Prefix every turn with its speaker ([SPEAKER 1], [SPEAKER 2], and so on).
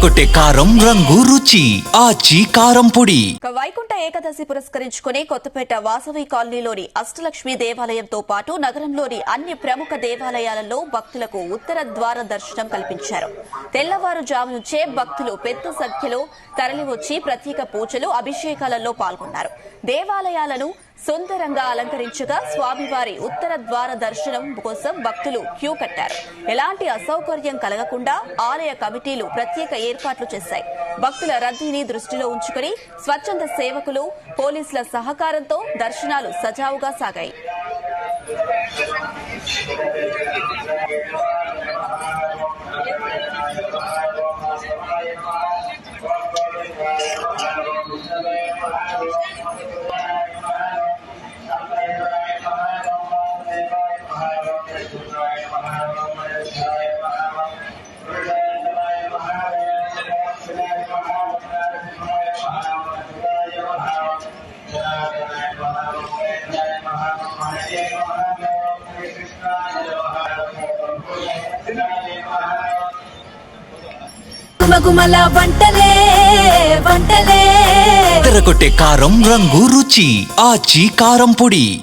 [SPEAKER 1] తెరకొట్టే కారం రంగు రుచి ఆచి కారం పొడి.
[SPEAKER 2] వైకుంఠ ఏకాదశి పురస్కరించుకుని కొత్తపేట వాసవి కాలనీలోని అష్టలక్ష్మి దేవాలయంతో పాటు నగరంలోని అన్ని ప్రముఖ దేవాలయాలలో భక్తులకు ఉత్తర ద్వార దర్శనం కల్పించారు. తెల్లవారుజాము నుంచే భక్తులు పెద్ద సంఖ్యలో తరలివచ్చి ప్రత్యేక పూజలు, అభిషేకాలలో పాల్గొన్నారు. దేవాలయాలను సుందరంగా అలంకరించగా స్వామివారి ఉత్తర ద్వార దర్శనం కోసం భక్తులు క్యూ కట్టారు. ఎలాంటి అసౌకర్యం కలగకుండా ఆలయ కమిటీలు ప్రత్యేక ఏర్పాట్లు చేశాయి. భక్తుల రద్దీని దృష్టిలో ఉంచుకుని స్వచ్ఛంద సేవకులు, పోలీసుల సహకారంతో దర్శనాలు సజావుగా సాగాయి.
[SPEAKER 3] గుమగుమల వంటలే వంటలే
[SPEAKER 1] తెరకొట్టే కారం రంగు రుచి ఆచి కారం పొడి.